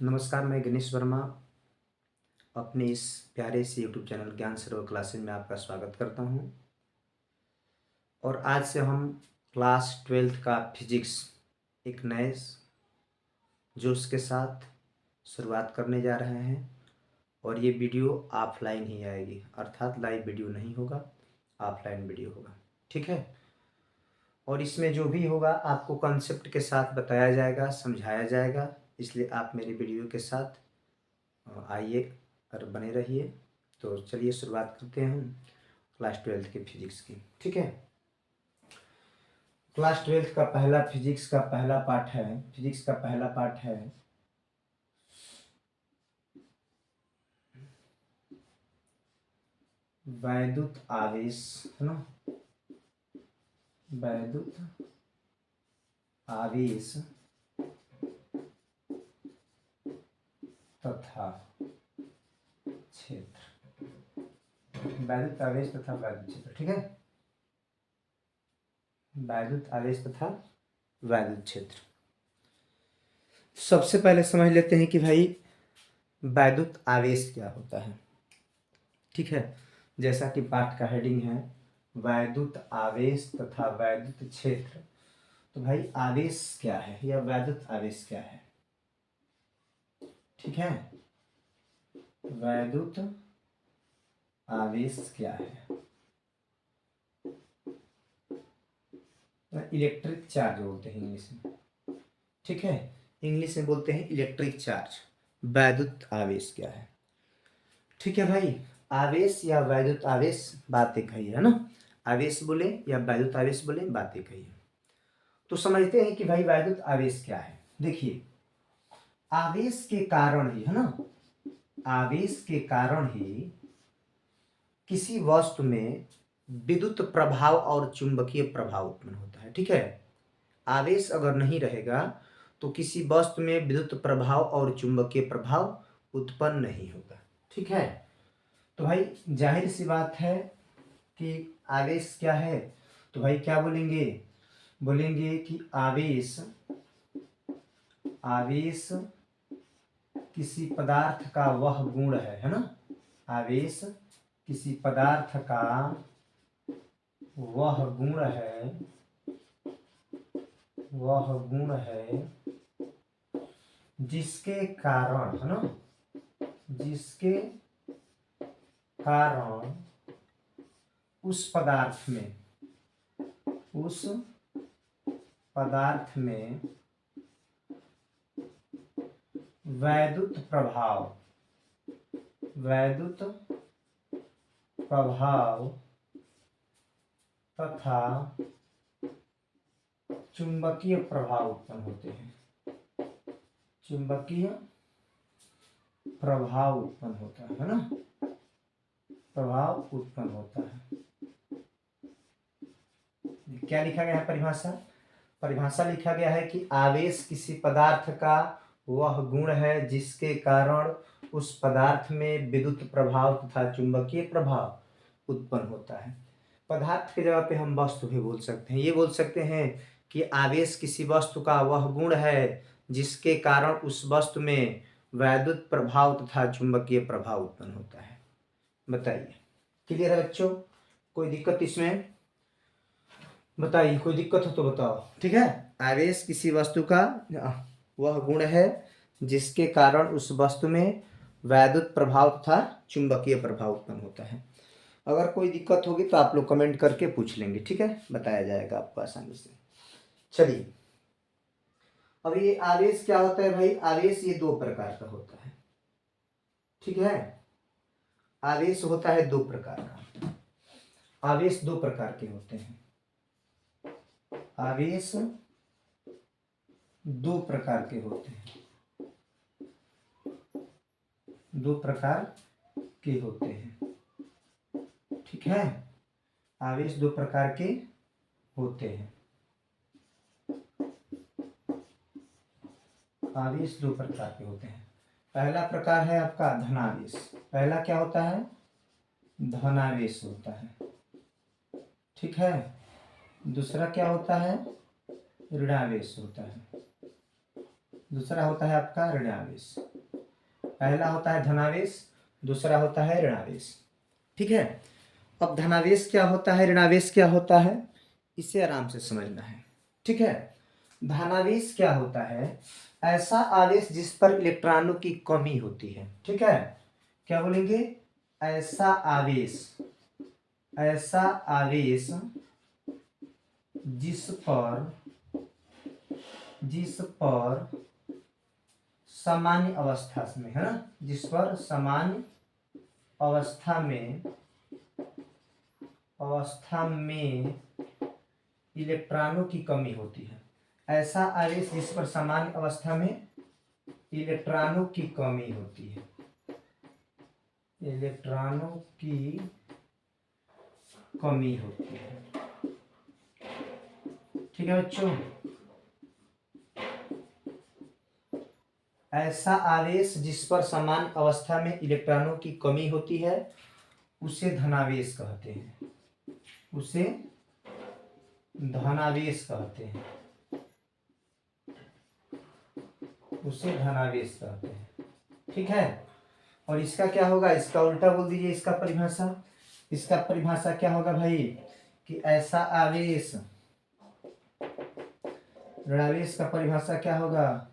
नमस्कार, मैं गणेश वर्मा अपने इस प्यारे से यूट्यूब चैनल ज्ञान सरोवर क्लासेज में आपका स्वागत करता हूं। और आज से हम क्लास 12th का फिजिक्स एक नए जोश के साथ शुरुआत करने जा रहे हैं। और ये वीडियो ऑफलाइन ही आएगी, अर्थात लाइव वीडियो नहीं होगा, ऑफलाइन वीडियो होगा। ठीक है। और इसमें जो भी होगा आपको कॉन्सेप्ट के साथ बताया जाएगा, समझाया जाएगा। इसलिए आप मेरे वीडियो के साथ आइए और बने रहिए। तो चलिए शुरुआत करते हैं हम क्लास 12th के फिजिक्स की। ठीक है। क्लास 12th का पहला फिजिक्स का पहला पार्ट है। फिजिक्स का पहला पार्ट है वैद्युत आवेश, है ना। वैद्युत आवेश तथा क्षेत्र। वैद्युत आवेश तथा वैद्युत क्षेत्र। ठीक है। वैद्युत आवेश तथा वैद्युत क्षेत्र। सबसे पहले समझ लेते हैं कि भाई वैद्युत आवेश क्या होता है। ठीक है। जैसा कि पाठ का हेडिंग है वैद्युत आवेश तथा वैद्युत क्षेत्र। तो भाई आवेश क्या है या वैद्युत आवेश क्या है। ठीक है। वैद्युत आवेश क्या है। इलेक्ट्रिक चार्ज बोलते हैं इंग्लिश में। ठीक है। इंग्लिश में बोलते हैं इलेक्ट्रिक चार्ज। वैद्युत आवेश क्या है। ठीक है भाई। आवेश या वैद्युत आवेश बात एक ही है ना। आवेश बोले या वैद्युत आवेश बोले बात एक ही है। तो समझते हैं कि भाई वैद्युत आवेश क्या है। देखिए, आवेश के कारण ही, है ना, आवेश के कारण ही किसी वस्तु में विद्युत प्रभाव और चुंबकीय प्रभाव उत्पन्न होता है। ठीक है। आवेश अगर नहीं रहेगा तो किसी वस्तु में विद्युत प्रभाव और चुंबकीय प्रभाव उत्पन्न नहीं होगा। ठीक है। तो भाई जाहिर सी बात है कि आवेश क्या है। तो भाई क्या बोलेंगे, बोलेंगे कि आवेश आवेश किसी पदार्थ का वह गुण है ना। आवेश किसी पदार्थ का वह गुण है, वह गुण है जिसके कारण, है ना, जिसके कारण उस पदार्थ में वैद्युत प्रभाव तथा चुंबकीय प्रभाव उत्पन्न होते हैं। चुंबकीय प्रभाव उत्पन्न होता है ना, प्रभाव उत्पन्न होता है। क्या लिखा गया है परिभाषा। परिभाषा लिखा गया है कि आवेश किसी पदार्थ का वह गुण है जिसके कारण उस पदार्थ में विद्युत प्रभाव तथा चुंबकीय प्रभाव उत्पन्न होता है। पदार्थ की जगह पे हम वस्तु भी बोल सकते हैं। ये बोल सकते हैं कि आवेश किसी वस्तु का वह गुण है जिसके कारण उस वस्तु में वैद्युत प्रभाव तथा चुंबकीय प्रभाव उत्पन्न होता है। बताइए, क्लियर है बच्चों। कोई दिक्कत इसमें बताइए, कोई दिक्कत हो तो बताओ। ठीक है। आवेश किसी वस्तु का वह गुण है जिसके कारण उस वस्तु में वैद्युत प्रभाव तथा चुंबकीय प्रभाव उत्पन्न होता है। अगर कोई दिक्कत होगी तो आप लोग कमेंट करके पूछ लेंगे। ठीक है, बताया जाएगा आपको आसानी से। चलिए, अब ये आवेश क्या होता है भाई। आवेश ये दो प्रकार का होता है। ठीक है। आवेश होता है दो प्रकार का। आवेश दो प्रकार के होते हैं। आवेश दो प्रकार के होते हैं। दो प्रकार के होते हैं। ठीक है। आवेश दो प्रकार के होते हैं। आवेश दो प्रकार के होते हैं। पहला प्रकार है आपका धनावेश। पहला क्या होता है, धनावेश होता है। ठीक है। दूसरा क्या होता है, ऋणावेश होता है। दूसरा होता है आपका ऋणावेश। पहला होता है धनावेश, दूसरा होता है ऋणावेश। ठीक है, अब धनावेश क्या होता है, ऋणावेश क्या होता है, इसे आराम से समझना है। ठीक है, धनावेश क्या होता है, ऐसा आवेश जिस पर इलेक्ट्रॉनों की कमी होती है। ठीक है, क्या बोलेंगे, ऐसा आवेश, ऐसा आवेश जिस पर सामान्य अवस्था में, है ना, जिस पर सामान्य अवस्था में इलेक्ट्रॉनों की कमी होती है। ऐसा आवेश जिस पर सामान्य अवस्था में इलेक्ट्रॉनों की कमी होती है, इलेक्ट्रॉनों की कमी होती है। ठीक है बच्चों, ऐसा आवेश जिस पर समान अवस्था में इलेक्ट्रॉनों की कमी होती है उसे धनावेश कहते हैं, उसे धनावेश कहते हैं, उसे धनावेश कहते हैं। ठीक है, और इसका क्या होगा, इसका उल्टा बोल दीजिए, इसका परिभाषा, इसका परिभाषा क्या होगा भाई, कि ऐसा आवेश, ऋणावेश का परिभाषा क्या होगा,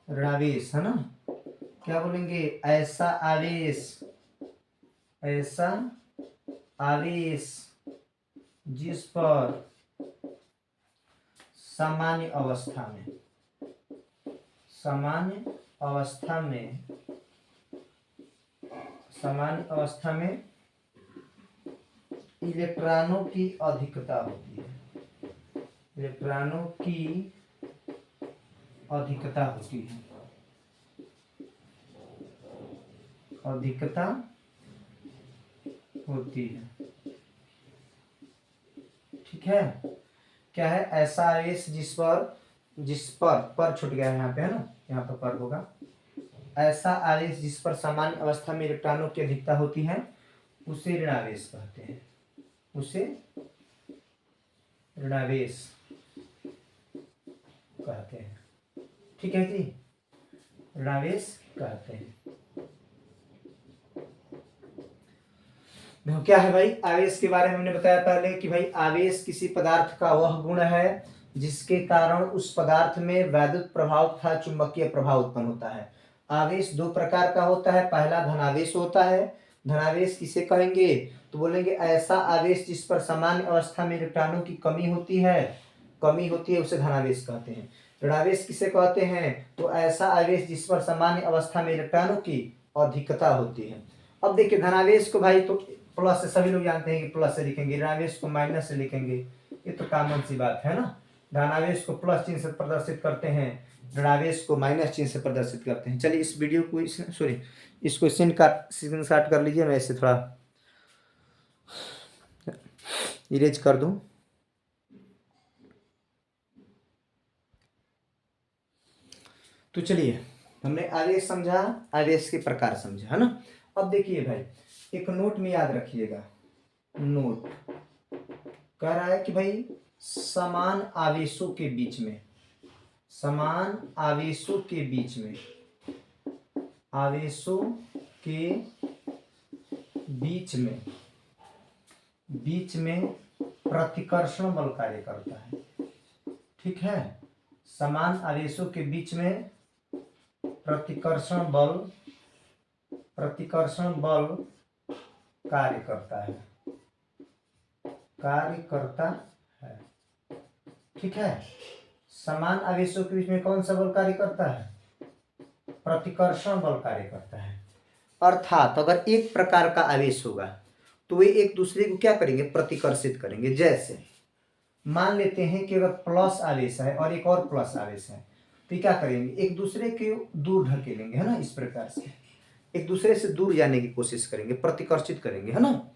ऋणावेश, है ना, क्या बोलेंगे, ऐसा आवेश, ऐसा आवेश जिस पर सामान्य अवस्था में, सामान्य अवस्था में इलेक्ट्रॉनों की अधिकता होती है, इलेक्ट्रॉनों की अधिकता होती है, अधिकता होती है। ठीक है, क्या है, ऐसा आवेश जिस पर छूट गया है यहाँ पे, है ना, यहाँ पर होगा, ऐसा आवेश जिस पर सामान्य अवस्था में इलेक्ट्रॉनों की अधिकता होती है उसे ऋणावेश कहते हैं, उसे ऋणावेश कहते हैं। ठीक है जी, ऋणावेश कहते हैं। देखो क्या है भाई, आवेश के बारे में हमने बताया पहले कि भाई आवेश किसी पदार्थ का वह गुण है जिसके कारण उस पदार्थ में वैद्युत प्रभाव तथा चुंबकीय प्रभाव उत्पन्न होता है। आवेश दो प्रकार का होता है, पहला धनावेश होता है। धनावेश किसे कहेंगे, तो बोलेंगे ऐसा आवेश जिस पर सामान्य अवस्था में इलेक्ट्रॉनों की कमी होती है उसे धनावेश कहते हैं। ऋणावेश किसे कहते हैं, तो ऐसा आवेश जिस पर सामान्य अवस्था में इलेक्ट्रॉनों की अधिकता होती है। अब देखिए धनावेश को भाई तो प्लस से सभी लोग जानते हैं कि प्लस से लिखेंगे, ऋणावेश को माइनस से लिखेंगे, ये तो कॉमन सी बात है ना। धनावेश को प्लस चिन्ह से प्रदर्शित करते हैं, ऋणावेश को माइनस चिन्ह से प्रदर्शित करते हैं। चलिए इस वीडियो को इसको स्क्रीनशॉट कर लीजिए, मैं इसे थोड़ा इरेज कर दूं। तो चलिए हमने आवेश समझा, आवेश के प्रकार समझा, है ना। अब देखिए भाई एक नोट में याद रखिएगा, नोट कह रहा है कि भाई समान आवेशों के बीच में, समान आवेशों के बीच में, आवेशों के बीच में प्रतिकर्षण बल कार्य करता है। ठीक है, समान आवेशों के बीच में प्रतिकर्षण बल कार्य करता है। ठीक है, समान आवेशों के बीच में कौन सा बल कार्य करता है, प्रतिकर्षण बल कार्य करता है। अर्थात अगर एक प्रकार का आवेश होगा तो वे एक दूसरे को क्या करेंगे, प्रतिकर्षित करेंगे। जैसे मान लेते हैं कि अगर प्लस आवेश है और एक और प्लस आवेश है तो क्या करेंगे, एक दूसरे के दूर ढकेलेंगे, है ना, इस प्रकार से एक दूसरे से दूर जाने की कोशिश करेंगे, प्रतिकर्षित करेंगे, है ना।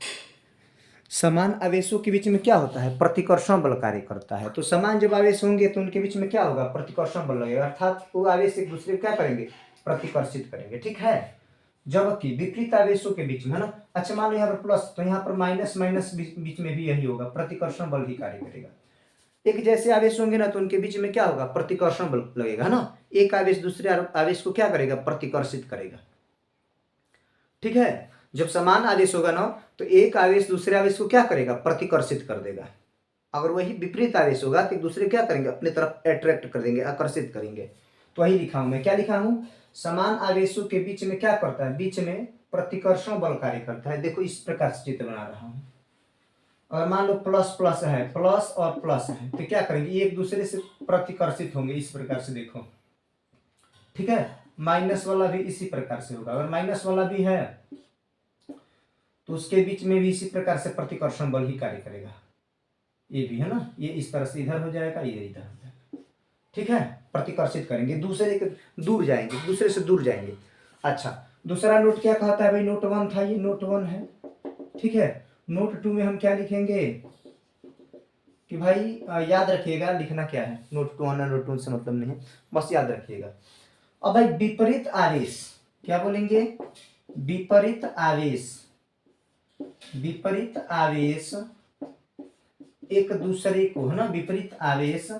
समान आवेशों के बीच में क्या होता है, प्रतिकर्षण बल कार्य करता है। तो समान जब आवेश होंगे तो उनके बीच में क्या होगा, प्रतिकर्षण बल लगेगा, अर्थात वो आवेश एक दूसरे को क्या करेंगे, प्रतिकर्षित करेंगे। ठीक है, जबकि विपरीत आवेशों के बीच में, है ना, अच्छा मान लो यहाँ पर प्लस तो यहाँ पर माइनस बीच में भी यही होगा, प्रतिकर्षण बल ही कार्य करेगा। एक जैसे आवेश होंगे ना तो उनके बीच में क्या होगा, प्रतिकर्षण बल लगेगा, है ना। एक आवेश दूसरे आवेश को क्या करेगा, प्रतिकर्षित करेगा। ठीक है, जब समान आवेश होगा ना तो एक आवेश दूसरे आवेश को क्या करेगा, प्रतिकर्षित कर देगा। अगर वही विपरीत आवेश होगा तो एक दूसरे क्या करेंगे, अपनी तरफ अट्रैक्ट कर देंगे, आकर्षित करेंगे। तो वही लिखा हूं मैं, क्या लिखा हूं, समान आवेशों के बीच में क्या करता है, बीच में प्रतिकर्षण बल कार्य करता है। देखो इस प्रकार से चित्र बना रहा हूं। और मान लो प्लस प्लस है, प्लस और प्लस है, तो क्या करेंगे, ये एक दूसरे से प्रतिकर्षित होंगे इस प्रकार से, देखो। ठीक है, माइनस वाला भी इसी प्रकार से होगा। अगर माइनस वाला भी है तो उसके बीच में भी इसी प्रकार से प्रतिकर्षण बल ही कार्य करेगा। ये भी है ना, ये इस तरह से इधर हो जाएगा, ये इधर हो जाएगा। ठीक है, प्रतिकर्षित करेंगे, दूसरे के दूर जाएंगे, दूसरे से दूर जाएंगे। अच्छा, दूसरा नोट क्या कहता है भाई, नोट 1 था, ये नोट 1 है। ठीक है, नोट 2 में हम क्या लिखेंगे कि भाई याद रखिएगा लिखना क्या है, नोट 1 और नोट 2 से मतलब नहीं है, बस याद रखिएगा। अब भाई विपरीत आवेश, क्या बोलेंगे, विपरीत आवेश, विपरीत आवेश एक दूसरे को, है ना, विपरीत आवेश,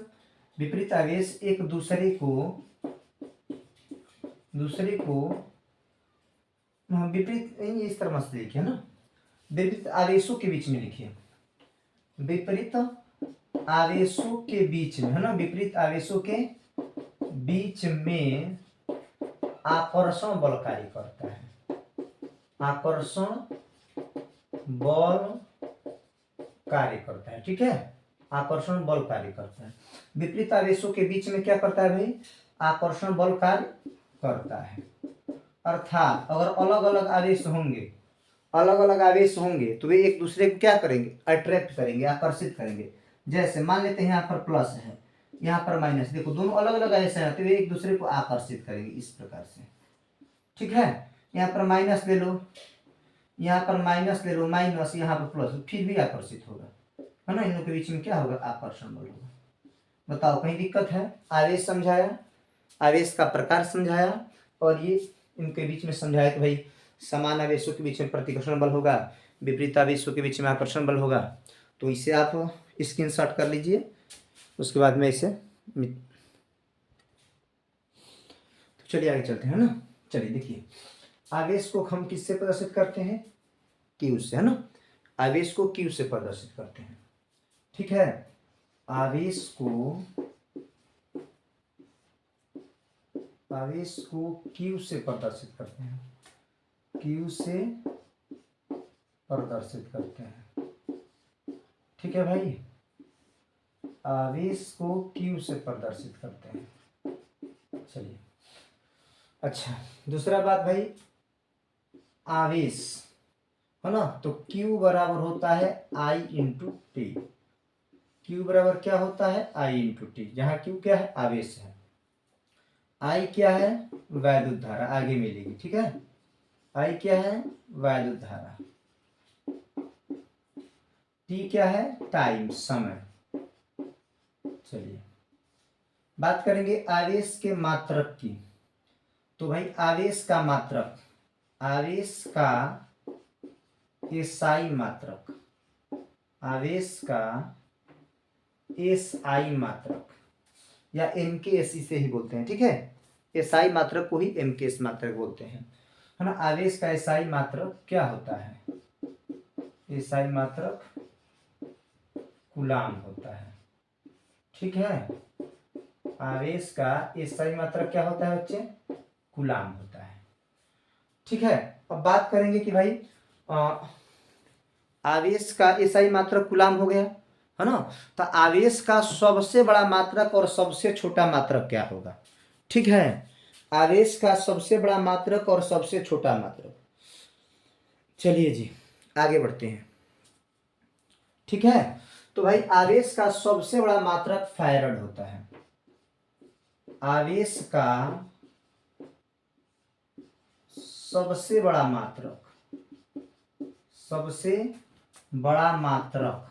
विपरीत आवेश एक दूसरे को विपरीत, इस तरह मत लिखिए ना, विपरीत आवेशों के बीच में लिखिए, विपरीत आवेशों के बीच में, है ना, विपरीत आवेशों के बीच में आकर्षण बल कार्य करता है, आकर्षण बल कार्य करता है। ठीक है, आकर्षण बल कार्य करता है, विपरीत आवेशों के बीच में क्या करता है भाई, आकर्षण बल कार्य करता है। अर्थात अगर अलग अलग आवेश होंगे, अलग अलग आवेश होंगे तो वे एक दूसरे को क्या करेंगे, अट्रैक्ट करेंगे, आकर्षित करेंगे। जैसे मान लेते हैं यहाँ पर प्लस है, यहाँ पर माइनस, देखो दोनों अलग अलग आवेश है तो वे एक दूसरे को आकर्षित करेंगे इस प्रकार से। ठीक है, यहाँ पर माइनस ले लो, यहाँ पर माइनस ले लो, माइनस, यहाँ पर प्लस, फिर भी आकर्षित होगा, है ना। इन लोगों के बीच में क्या होगा, आकर्षण बल होगा। बताओ कहीं दिक्कत है, आवेश समझाया, आवेश का प्रकार समझाया, और ये इनके बीच में समझाया कि भाई समान आवेशों के बीच में प्रतिकर्षण बल होगा, विपरीत आवेशों के बीच में आकर्षण बल होगा। तो इसे आप स्क्रीनशॉट कर लीजिए, उसके बाद में इसे, तो चलिए आगे चलते हैं, है ना। चलिए देखिए, आवेश को हम किससे प्रदर्शित करते हैं, क्यू से, है ना। आवेश को क्यू से प्रदर्शित करते हैं। ठीक है, आवेश को क्यू से प्रदर्शित करते हैं, क्यू से प्रदर्शित करते हैं। ठीक है भाई, आवेश को क्यू से प्रदर्शित करते हैं। चलिए, अच्छा दूसरा बात भाई, आवेश, है ना, तो Q बराबर होता है I इंटू टी। क्यू बराबर क्या होता है, I इंटू टी, जहाँ Q क्या है, आवेश है, I क्या है, वैद्युत धारा, आगे मिलेगी। ठीक है, I क्या है, वैद्युत धारा, T क्या है, टाइम, समय। चलिए बात करेंगे आवेश के मात्रक की। तो भाई आवेश का मात्रक, आवेश का एसआई मात्रक, आवेश का एसआई मात्रक या एमकेएस इसे ही बोलते हैं। ठीक है, एसआई मात्रक को ही एमकेएस मात्रक बोलते हैं, है ना। आवेश का एसआई मात्रक क्या होता है, एसआई मात्रक कूलाम होता है। ठीक है, आवेश का एसआई मात्रक क्या होता है बच्चे, कूलाम होता है। ठीक है, अब बात करेंगे कि भाई आवेश का एसआई मात्रक कूलाम हो गया, है ना। तो आवेश का सबसे बड़ा मात्रक और सबसे छोटा मात्रक क्या होगा। ठीक है, आवेश का सबसे बड़ा मात्रक और सबसे छोटा मात्रक, चलिए जी आगे बढ़ते हैं। ठीक है, तो भाई आवेश का सबसे बड़ा मात्रक फैराड होता है, आवेश का सबसे बड़ा मात्रक, सबसे बड़ा मात्रक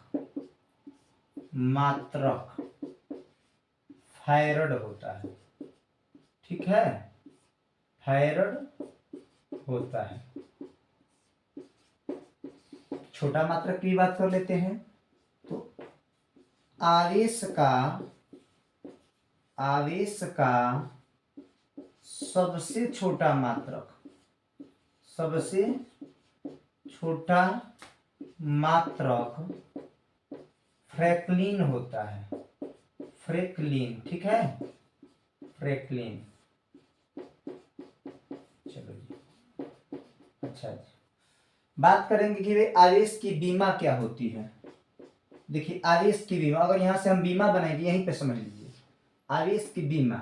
फैराड होता है। ठीक है, फैराड होता है। छोटा मात्रक की बात कर लेते हैं, तो आवेश का सबसे छोटा मात्रक फ्रैक्लिन होता है। फ्रैक्लिन, ठीक है, फ्रैक्लिन। चलो जी, अच्छा जी, बात करेंगे कि भाई आवेश की बीमा क्या होती है। देखिए आवेश की बीमा, अगर यहां से हम बीमा बनाएंगे, यहीं पे समझ लीजिए आवेश की बीमा।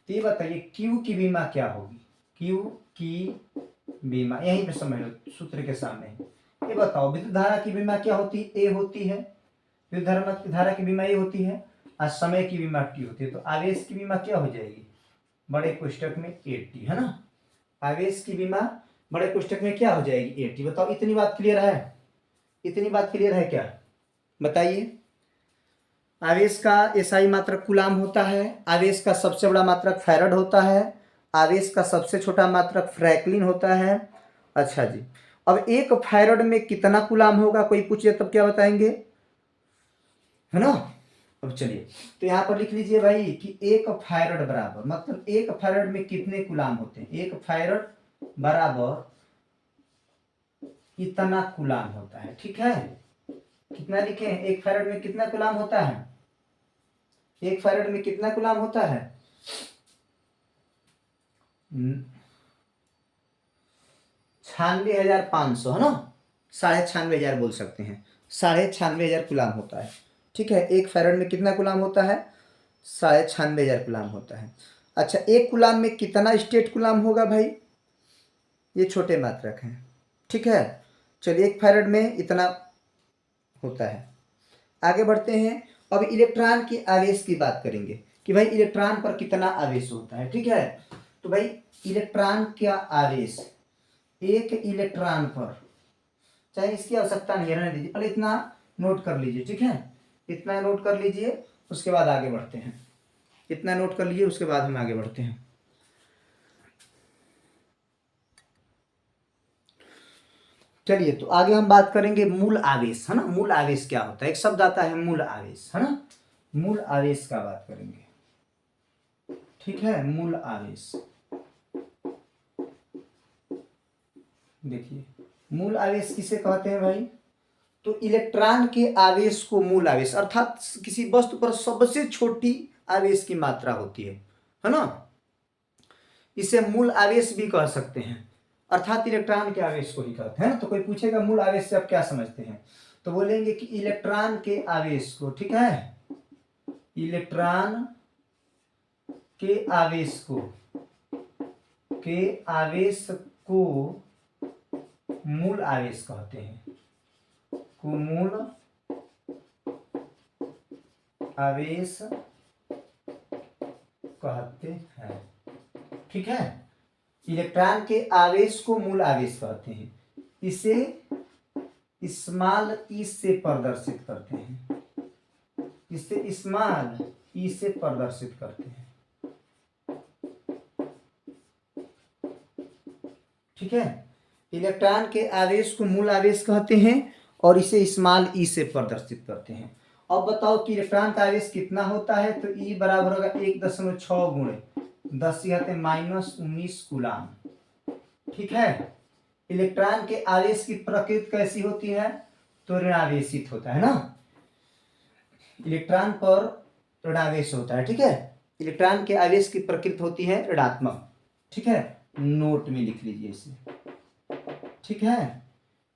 तो ये बताइए क्यू की बीमा क्या होगी। क्यू की बीमा यहीं पे समझ लो सूत्र के सामने। ये बताओ विद्युत धारा की बीमा क्या होती है, ए होती है। विद्युत धारा की बीमा ए होती है और समय की बीमा टी होती है। तो आवेश की बीमा क्या हो जाएगी, बड़े कोष्टक में एटी, है ना। आवेश की बीमा बड़े कोष्टक में क्या हो जाएगी, एटी। बताओ इतनी बात क्लियर है, इतनी बात क्लियर है क्या, बताइए। आवेश का एसआई मात्रक कूलाम होता है। आवेश का सबसे बड़ा मात्रक फैराड होता है। आवेश का सबसे छोटा मात्रक फ्रैंकलिन होता है। अच्छा जी, अब एक फैराड में कितना कूलाम होगा, कोई पूछे तब क्या बताएंगे, है ना। अब चलिए तो यहां पर लिख लीजिए भाई कि एक फैराड बराबर, मतलब एक फैराड में कितने कूलाम होते हैं। एक फैराड बराबर इतना कूलाम होता है, ठीक है। कितना लिखे, एक फैराड में कितना कूलाम होता है, एक फैराड में कितना कूलाम होता है, 96,500, है ना। 96,500 बोल सकते हैं, 96,500 कूलाम होता है, ठीक है। एक फैराड में कितना कूलाम होता है, 96,500 कूलाम होता है। अच्छा, एक कूलाम में कितना स्टेट कूलाम होगा भाई, ये छोटे मात्रक हैं, ठीक है। चलिए एक फैराड में इतना होता है। आगे बढ़ते हैं, अब इलेक्ट्रॉन के आवेश की बात करेंगे कि भाई इलेक्ट्रॉन पर कितना आवेश होता है, ठीक है। तो भाई इलेक्ट्रॉन का आवेश एक इलेक्ट्रॉन पर, चाहे इसकी आवश्यकता नहीं है, रहने दीजिए, पहले इतना नोट कर लीजिए, ठीक है। इतना नोट कर लीजिए, उसके बाद आगे बढ़ते हैं। इतना नोट कर लीजिए, उसके बाद हम आगे बढ़ते हैं। चलिए तो आगे हम बात करेंगे मूल आवेश, है ना। मूल आवेश क्या होता है, एक शब्द आता है मूल आवेश, है ना। मूल आवेश का बात करेंगे, ठीक है। मूल आवेश, देखिए मूल आवेश किसे कहते हैं भाई, तो इलेक्ट्रॉन के आवेश को मूल आवेश, अर्थात किसी वस्तु पर सबसे छोटी आवेश की मात्रा होती है ना। इसे मूल आवेश भी कह सकते हैं, अर्थात इलेक्ट्रॉन के आवेश को ही कहते हैं ना। तो कोई पूछेगा मूल आवेश से आप क्या समझते हैं, तो बोलेंगे कि इलेक्ट्रॉन के आवेश को, ठीक है, इलेक्ट्रॉन के आवेश को मूल आवेश कहते हैं, को मूल आवेश कहते हैं, ठीक है। इलेक्ट्रॉन के आवेश को मूल आवेश कहते हैं। इसे स्मॉल ई से प्रदर्शित करते हैं, इसे स्मॉल ई से प्रदर्शित करते हैं, ठीक है। इलेक्ट्रॉन के आवेश को मूल आवेश कहते हैं और इसे स्मॉल ई से प्रदर्शित करते हैं। अब बताओ कि इलेक्ट्रॉन का आवेश कितना होता है, तो ई बराबर होगा 1.6 गुणे 10⁻⁻19 कूलाम, ठीक है। इलेक्ट्रॉन के आवेश की प्रकृति कैसी होती है, तो ऋणावेशित होता है ना। इलेक्ट्रॉन पर ऋणावेश होता है, ठीक है। इलेक्ट्रॉन के आवेश की प्रकृति होती है ऋणात्मक, ठीक है। नोट में लिख लीजिए इसे, ठीक है।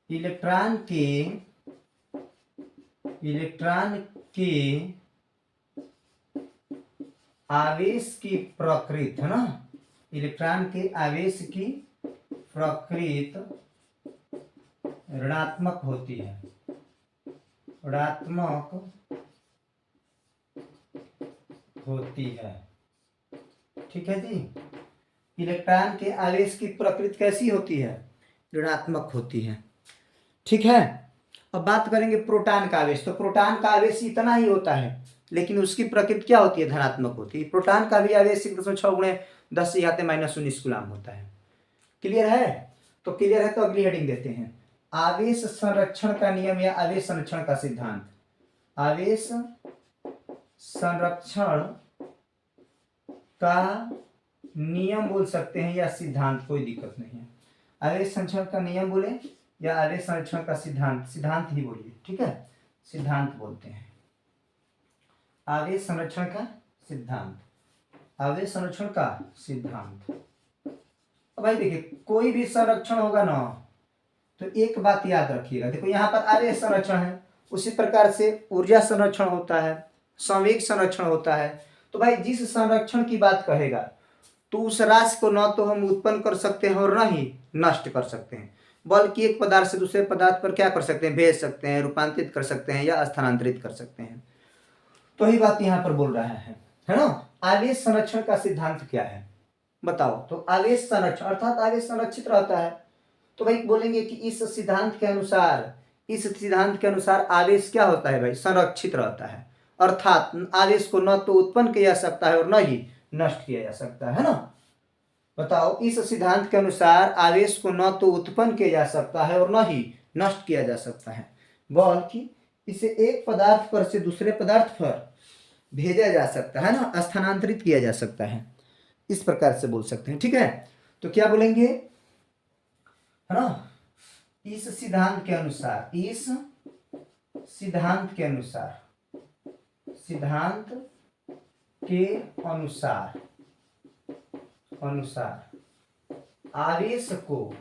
इलेक्ट्रॉन के आवेश की प्रकृति, है ना। इलेक्ट्रॉन के आवेश की प्रकृति ऋणात्मक होती है, ऋणात्मक होती है, ठीक है जी। इलेक्ट्रॉन के आवेश की प्रकृति कैसी होती है, ऋणात्मक होती है, ठीक है। अब बात करेंगे प्रोटॉन का आवेश। तो प्रोटॉन का आवेश इतना ही होता है, लेकिन उसकी प्रकृति क्या होती है, धनात्मक होती है। प्रोटॉन का भी आवेश 1.6 गुणे 10⁻⁻19 कूलाम होता है। क्लियर है, तो क्लियर है तो अगली हेडिंग देते हैं, आवेश संरक्षण का नियम या आवेश संरक्षण का सिद्धांत। आवेश संरक्षण का नियम बोल सकते हैं या सिद्धांत, कोई दिक्कत नहीं है। आवेश संरक्षण का नियम बोले या आवेश संरक्षण का सिद्धांत, सिद्धांत ही बोलिए, ठीक है, सिद्धांत बोलते हैं। आवेश संरक्षण का सिद्धांत, आवेश संरक्षण का सिद्धांत। अब भाई देखिए, कोई भी संरक्षण होगा ना तो एक बात याद रखिएगा, देखो यहाँ पर आवेश संरक्षण है, उसी प्रकार से ऊर्जा संरक्षण होता है, संवेग संरक्षण होता है। तो भाई जिस संरक्षण की बात कहेगा तो उस राशि को न तो हम उत्पन्न कर सकते हैं और न ही नष्ट कर सकते हैं, बल्कि एक पदार्थ से दूसरे पदार्थ पर क्या कर सकते हैं, भेज सकते हैं, रूपांतरित कर सकते हैं या स्थानांतरित कर सकते हैं। तो ही बात यहाँ पर बोल रहा है ना। आवेश संरक्षण का सिद्धांत क्या है बताओ। तो आवेश संरक्षण अर्थात आवेश संरक्षित रहता है। तो भाई बोलेंगे कि इस सिद्धांत के अनुसार आवेश क्या होता है भाई, संरक्षित रहता है, अर्थात आवेश को न तो उत्पन्न किया जा सकता है और न ही नष्ट किया जा सकता है ना। बताओ, इस सिद्धांत के अनुसार आवेश को न तो उत्पन्न किया जा सकता है और न ही नष्ट किया जा सकता है, बल्कि इसे एक पदार्थ पर से दूसरे पदार्थ पर भेजा जा सकता है ना, स्थानांतरित किया जा सकता है, इस प्रकार से बोल सकते हैं, ठीक है। तो क्या बोलेंगे, है ना, इस सिद्धांत के अनुसार, इस सिद्धांत के अनुसार, सिद्धांत के अनुसार आवेश को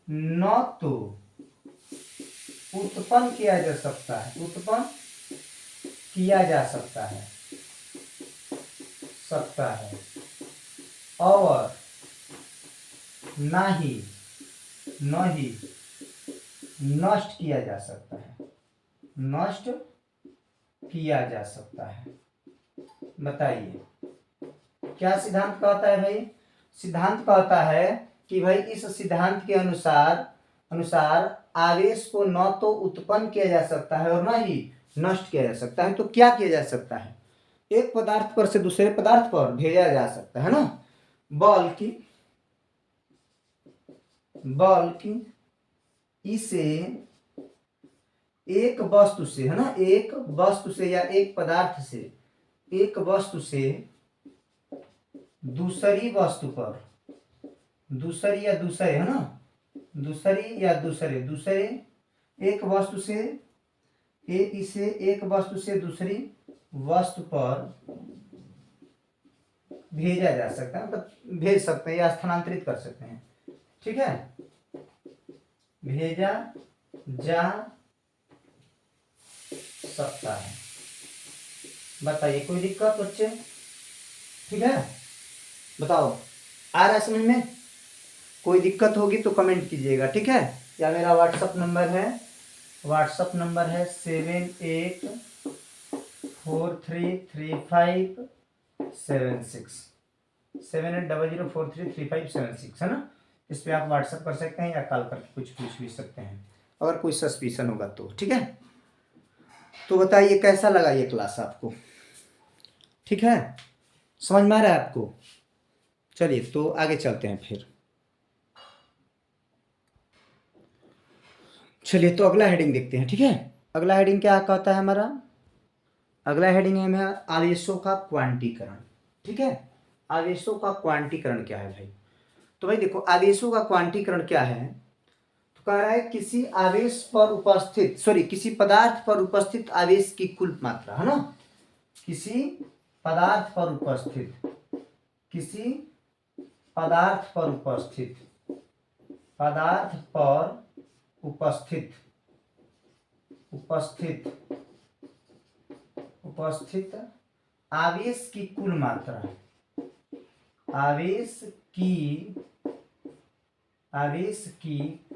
न तो उत्पन्न किया जा सकता है, उत्पन्न किया जा सकता है और ना ही नष्ट किया जा सकता है, नष्ट किया जा सकता है। बताइए क्या सिद्धांत कहता है भाई, सिद्धांत कहता है कि भाई इस सिद्धांत के अनुसार आवेश को न तो उत्पन्न किया जा सकता है और न ही नष्ट किया जा सकता है। तो क्या किया जा सकता है, एक पदार्थ पर से दूसरे पदार्थ पर भेजा जा सकता है ना, बल्कि इसे एक वस्तु से, है ना, एक वस्तु से या एक पदार्थ से, एक वस्तु से दूसरी वस्तु पर, दूसरी या दूसरे, है ना, दूसरी या दूसरे एक वस्तु से इसे एक वस्तु से दूसरी वस्तु पर भेजा जा सकता है, मतलब भेज सकते हैं या स्थानांतरित कर सकते हैं, ठीक है, भेजा जा सकता है। बताइए कोई दिक्कत बच्चे, ठीक है, बताओ आ रहा है समझ में, कोई दिक्कत होगी तो कमेंट कीजिएगा, ठीक है। या मेरा व्हाट्सअप नंबर है 78433576 7800433576, है ना। इस पे आप व्हाट्सअप कर सकते हैं या कॉल करके कुछ पूछ भी सकते हैं अगर कोई सस्पिशन होगा तो, ठीक है। तो बताइए कैसा लगा ये क्लास आपको, ठीक है, समझ में आ रहा है आपको। चलिए तो आगे चलते हैं फिर। चलिए तो अगला हेडिंग देखते हैं, ठीक है। अगला हेडिंग क्या कहता है हमारा, अगला हेडिंग है हमारा आवेशों का क्वांटीकरण, ठीक है। आवेशों का क्वांटीकरण क्या है भाई, तो भाई देखो आवेशों का क्वांटीकरण क्या है, तो कह रहा है किसी आवेश पर उपस्थित, किसी पदार्थ पर उपस्थित आवेश की कुल मात्रा, है ना, किसी पदार्थ पर उपस्थित, किसी पदार्थ पर उपस्थित, पदार्थ पर उपस्थित उपस्थित आवेश की कुल मात्रा, आवेश की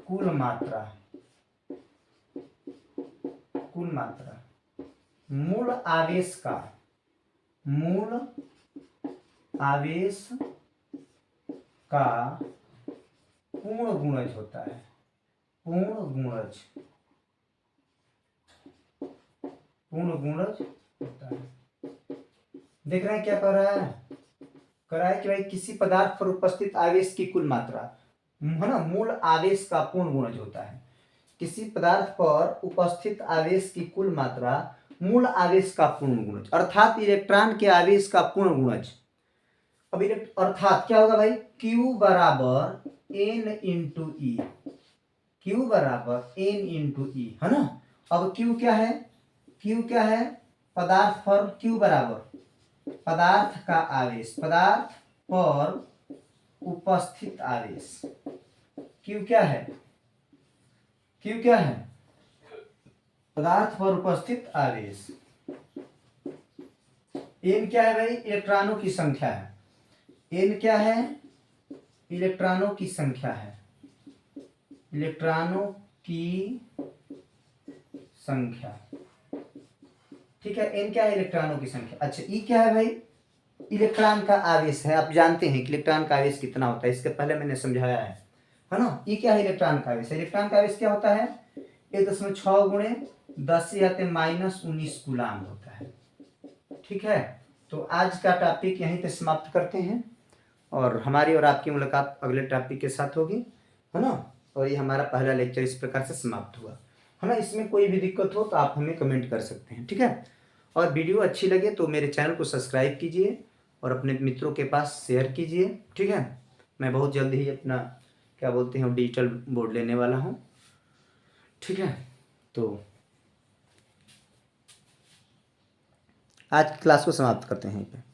कुल मात्रा मूल आवेश का पूर्ण गुणज होता है, पूर्ण गुणज होता है। देख रहे हैं क्या कर रहा है कि भाई किसी पदार्थ पर उपस्थित आवेश की कुल मात्रा, है ना, मूल आवेश का पूर्ण गुणज होता है। किसी पदार्थ पर उपस्थित आवेश की कुल मात्रा मूल आवेश का पूर्ण गुणज, अर्थात इलेक्ट्रॉन के आवेश का पूर्ण गुणज। अब अर्थात क्या होगा भाई, Q बराबर N इंटू ई, Q बराबर N इंटू ई, है ना। अब Q क्या है, Q क्या है, पदार्थ पर Q बराबर पदार्थ का आवेश, पदार्थ पर उपस्थित आवेश। Q क्या है, Q क्या है, पदार्थ पर उपस्थित आवेश। N क्या है भाई, इलेक्ट्रॉनों की संख्या है। N क्या है, इलेक्ट्रॉनों की संख्या है, इलेक्ट्रॉनों की संख्या, ठीक है। N क्या है, इलेक्ट्रॉनों की संख्या। अच्छा E क्या है भाई, इलेक्ट्रॉन का आवेश है। आप जानते हैं कि इलेक्ट्रॉन का आवेश कितना होता है, इसके पहले मैंने समझाया है ना। E क्या है, इलेक्ट्रॉन का आवेश है। इलेक्ट्रॉन का आवेश क्या होता है, 1.6 गुणे 10⁻19 कूलाम होता है, ठीक है। तो आज का टॉपिक यहीं पे समाप्त करते हैं और हमारी और आपकी मुलाकात अगले टॉपिक के साथ होगी, है ना। और ये हमारा पहला लेक्चर इस प्रकार से समाप्त हुआ, है ना। इसमें कोई भी दिक्कत हो तो आप हमें कमेंट कर सकते हैं, ठीक है। और वीडियो अच्छी लगे तो मेरे चैनल को सब्सक्राइब कीजिए और अपने मित्रों के पास शेयर कीजिए, ठीक है। मैं बहुत जल्दी ही अपना क्या बोलते हैं डिजिटल बोर्ड लेने वाला हूँ, ठीक है। तो आज क्लास को समाप्त करते हैं यहीं पे।